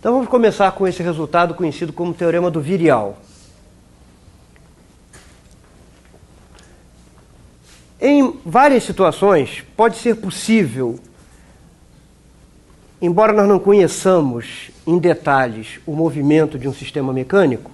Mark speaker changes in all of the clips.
Speaker 1: Então vamos começar com esse resultado conhecido como teorema do virial. Em várias situações, pode ser possível, embora nós não conheçamos em detalhes o movimento de um sistema mecânico,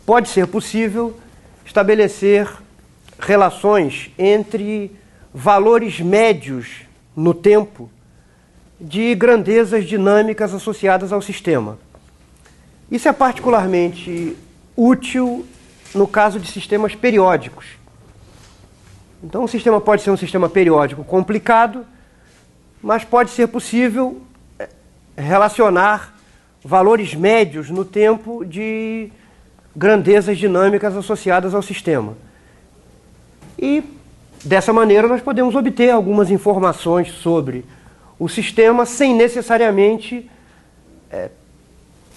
Speaker 1: pode ser possível estabelecer relações entre valores médios no tempo de grandezas dinâmicas associadas ao sistema. Isso é particularmente útil no caso de sistemas periódicos. Então, o sistema pode ser um sistema periódico complicado, mas pode ser possível relacionar valores médios no tempo de grandezas dinâmicas associadas ao sistema. E, dessa maneira, nós podemos obter algumas informações sobre o sistema sem necessariamente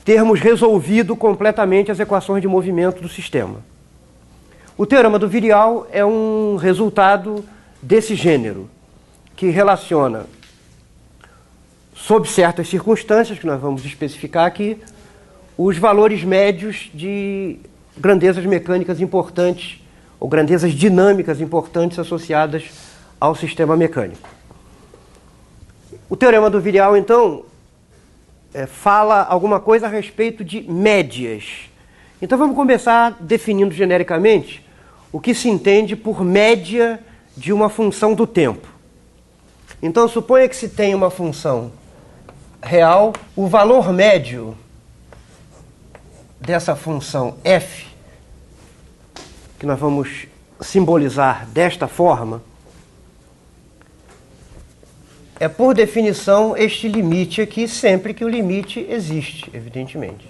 Speaker 1: termos resolvido completamente as equações de movimento do sistema. O teorema do virial é um resultado desse gênero, que relaciona, sob certas circunstâncias, que nós vamos especificar aqui, os valores médios de grandezas mecânicas importantes, ou grandezas dinâmicas importantes associadas ao sistema mecânico. O teorema do virial, então, fala alguma coisa a respeito de médias. Então vamos começar definindo genericamente o que se entende por média de uma função do tempo. Então suponha que se tem uma função real, o valor médio dessa função f, que nós vamos simbolizar desta forma, é por definição este limite aqui, sempre que o limite existe, evidentemente.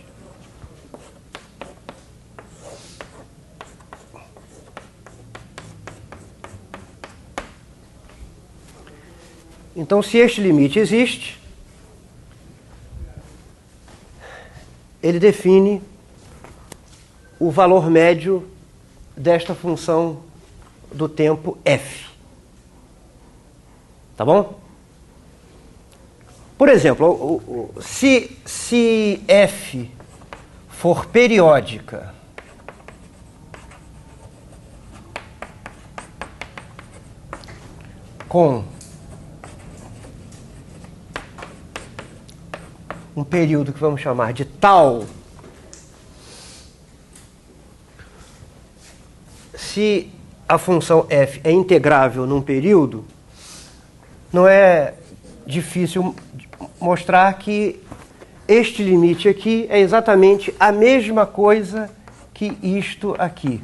Speaker 1: Então, se este limite existe, ele define o valor médio desta função do tempo f. Tá bom? Por exemplo, se f for periódica com um período que vamos chamar de tal, se a função f é integrável num período, não é difícil mostrar que este limite aqui é exatamente a mesma coisa que isto aqui,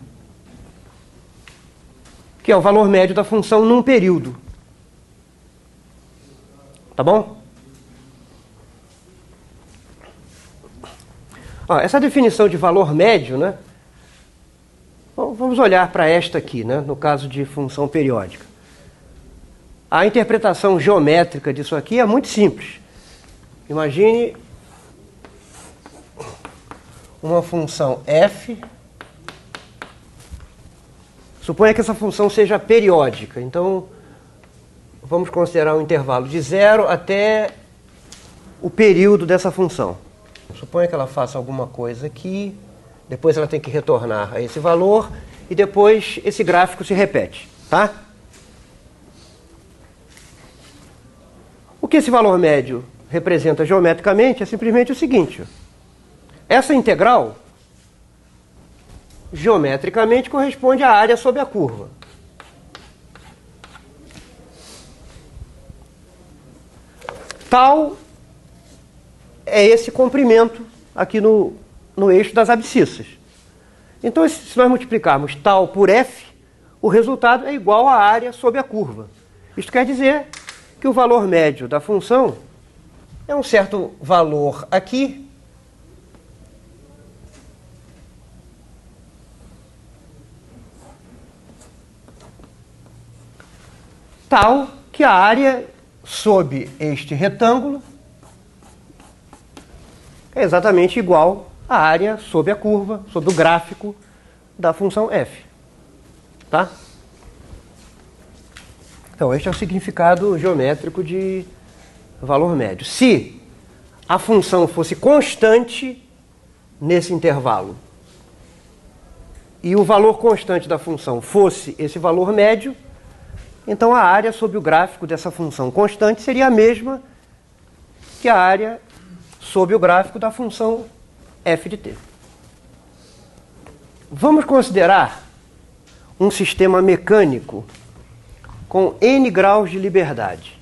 Speaker 1: que é o valor médio da função num período. Tá bom? Essa definição de valor médio, né? Bom, vamos olhar para esta aqui, né? No caso de função periódica. A interpretação geométrica disso aqui é muito simples. Imagine uma função f. Suponha que essa função seja periódica. Então, vamos considerar um intervalo de 0 até o período dessa função. Suponha que ela faça alguma coisa aqui, depois ela tem que retornar a esse valor e depois esse gráfico se repete, tá? O que esse valor médio representa geometricamente é simplesmente o seguinte: essa integral geometricamente corresponde à área sobre a curva. Tal é esse comprimento aqui no eixo das abscissas. Então, se nós multiplicarmos tal por f, o resultado é igual à área sobre a curva. Isto quer dizer que o valor médio da função é um certo valor aqui, tal que a área sob este retângulo é exatamente igual à área sob a curva, sob o gráfico da função f. Tá? Então, este é o significado geométrico de valor médio. Se a função fosse constante nesse intervalo e o valor constante da função fosse esse valor médio, então a área sob o gráfico dessa função constante seria a mesma que a área sob o gráfico da função f de t. Vamos considerar um sistema mecânico com n graus de liberdade.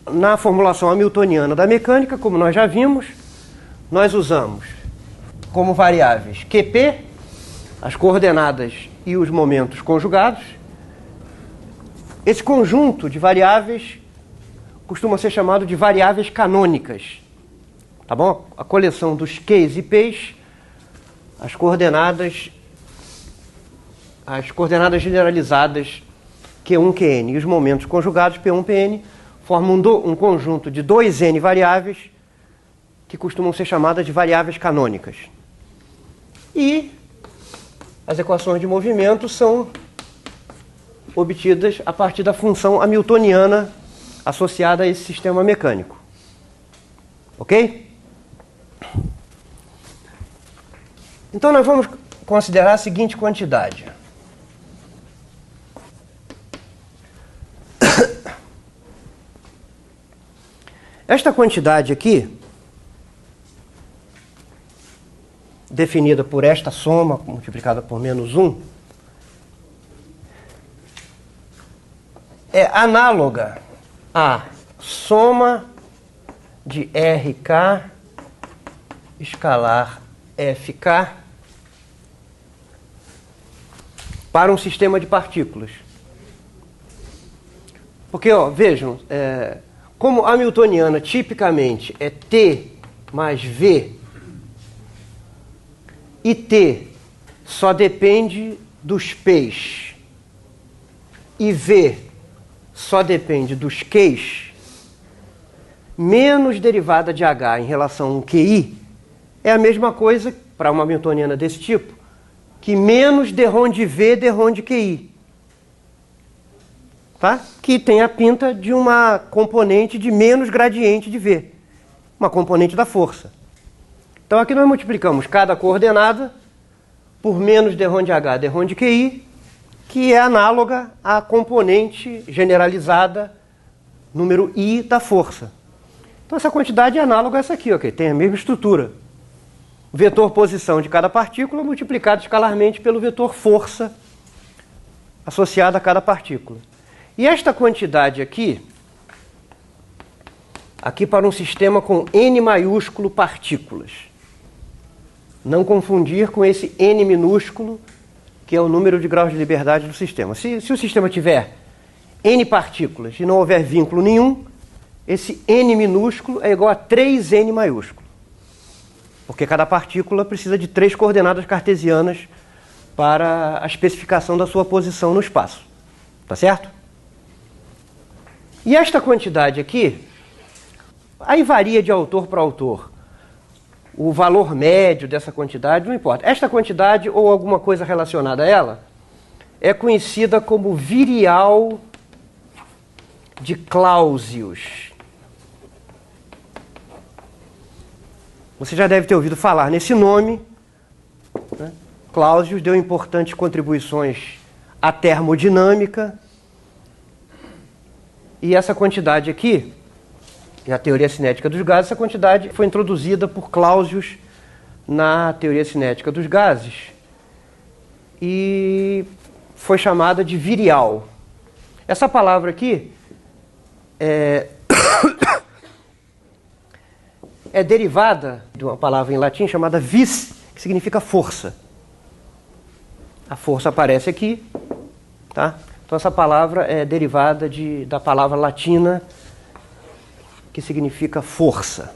Speaker 1: Na formulação hamiltoniana da mecânica, como nós já vimos, nós usamos como variáveis QP, as coordenadas e os momentos conjugados. Esse conjunto de variáveis costuma ser chamado de variáveis canônicas. Tá bom? A coleção dos Qs e Ps, as coordenadas generalizadas Q1, Qn e os momentos conjugados P1, Pn formam um conjunto de 2n variáveis que costumam ser chamadas de variáveis canônicas. E as equações de movimento são obtidas a partir da função hamiltoniana associada a esse sistema mecânico. Ok? Então nós vamos considerar a seguinte quantidade. Esta quantidade aqui, definida por esta soma multiplicada por menos 1, é análoga à soma de RK escalar FK para um sistema de partículas. Porque, vejam, como a hamiltoniana tipicamente é T mais V, e T só depende dos P's, e V só depende dos Q's, menos derivada de H em relação a um QI é a mesma coisa, para uma hamiltoniana desse tipo, que menos derrom de V derrom de QI. Tá? Que tem a pinta de uma componente de menos gradiente de V, uma componente da força. Então aqui nós multiplicamos cada coordenada por menos derrom de H derrom de QI, que é análoga à componente generalizada número I da força. Então essa quantidade é análoga a essa aqui, ok? Tem a mesma estrutura. Vetor posição de cada partícula multiplicado escalarmente pelo vetor força associado a cada partícula. E esta quantidade aqui para um sistema com N maiúsculo partículas. Não confundir com esse N minúsculo, que é o número de graus de liberdade do sistema. Se o sistema tiver N partículas e não houver vínculo nenhum, esse N minúsculo é igual a 3N maiúsculo. Porque cada partícula precisa de 3 coordenadas cartesianas para a especificação da sua posição no espaço. Tá certo? E esta quantidade aqui, aí varia de autor para autor. O valor médio dessa quantidade não importa. Esta quantidade ou alguma coisa relacionada a ela é conhecida como virial de Clausius. Você já deve ter ouvido falar nesse nome, né? Clausius deu importantes contribuições à termodinâmica. E essa quantidade aqui, a teoria cinética dos gases, essa quantidade foi introduzida por Clausius na teoria cinética dos gases e foi chamada de virial. Essa palavra aqui é derivada de uma palavra em latim chamada vis, que significa força. A força aparece aqui, tá? Então essa palavra é derivada da palavra latina que significa força.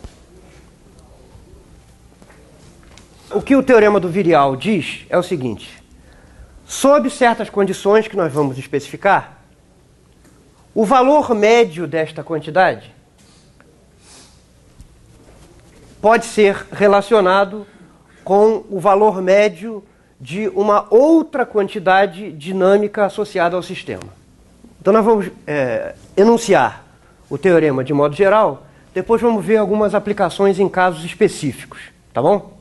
Speaker 1: O que o teorema do virial diz é o seguinte: sob certas condições que nós vamos especificar, o valor médio desta quantidade pode ser relacionado com o valor médio de uma outra quantidade dinâmica associada ao sistema. Então nós vamos enunciar o teorema de modo geral, Depois vamos ver algumas aplicações em casos específicos, tá bom?